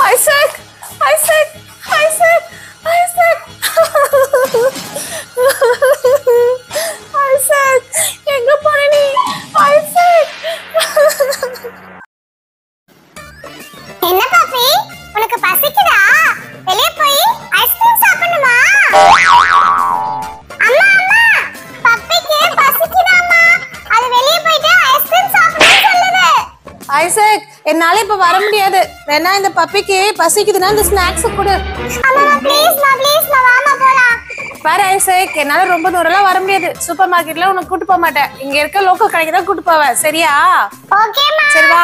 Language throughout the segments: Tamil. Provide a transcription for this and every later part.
Isaac Isaac Isaac Isaac Isaac எங்க போன நீ? ஐசக் என்ன பாப்பி, உனக்கு பசிக்குதா? வெளிய போய் ஐஸ்கிரீம் சாப்பிடணுமா? அம்மா அம்மா, பப்பிக்கு பசிக்குதாம்மா. அது வெளிய போயிட்டு ஐஸ்கிரீம் சாப்பிடணும்னு சொல்லுது. ஐசக் என்னால இப்ப வர முடியாது. வேணா இந்த பப்பிக்கு பசிக்குதுன்னா இந்த ஸ்நாக்ஸ் கொடு. அம்மா ப்ளீஸ் வாமா போலாம். பாரு ஐசக், என்னால ரொம்ப தூரம்லாம் வர முடியாது. சூப்பர் மார்க்கெட்ல உனக்கு கூட்டு போக மாட்டேன். இங்க இருக்க லோக்கல் கடைக்கு தான் கூட்டு போவேன். சரியா? ஓகேம்மா. சரி வா.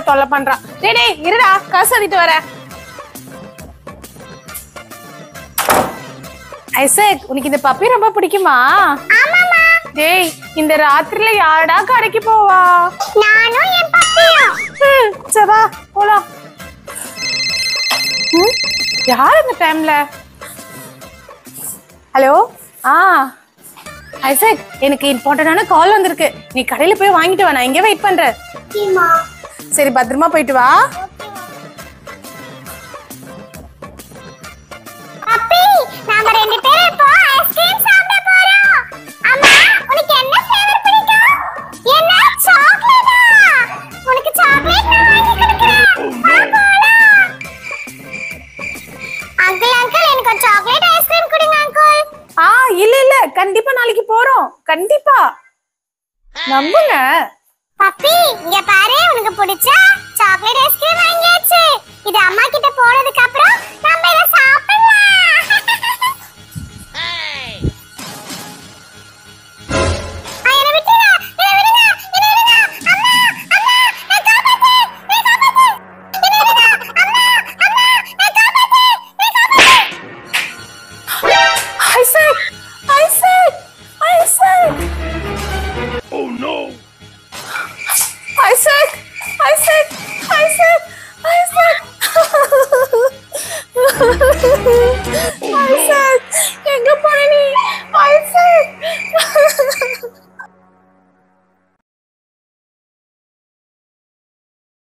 தொல்லை பண்றான். டேய் இருடா, காசு அதிட்டு வர. ஐசக், உனக்கு இந்த பப்பி ரொம்ப பிடிக்குமா? ஆமாமா. டேய், இந்த ராத்திரில யாரடா கடைக்கு போவா? நானும் என் பப்பியும். சரி வா போலாம். யார் இந்த டைம்ல? ஹலோ. ஐசக், எனக்கு இம்பார்ட்டன்டான கால் வந்திருக்கு. நீ கடையில போய் வாங்கிட்டு வா, நான் இங்கே வெயிட் பண்றேன். சரி, பத்திரமா போயிட்டு வா. பப்பி, நாம ரெண்டு பேரும் இப்போ ஐஸ்கிரீம் சாப்பிட போறோம். அம்மா, உனக்கு என்ன ஃப்ளேவர் பிடிக்கும்? என்ன சாக்லேட்டா? உனக்கு சாக்லேட் நான் வாங்கி கொடுக்கிறேன். வா போலாம். அங்கிள் எனக்கு ஒரு சாக்லேட் ஐஸ்கிரீம் கொடுங்க அங்கிள். இல்ல கண்டிப்பா நாளைக்கு போறோம். கண்டிப்பா நம்புங்க. பப்பி, இங்க பாரு, உனக்கு பிடிச்ச சாக்லேட் ஐஸ்கிரீம் வாங்கியாச்சு. இது அம்மா கிட்ட போனதுக்கு அப்புறம் நம்ம இத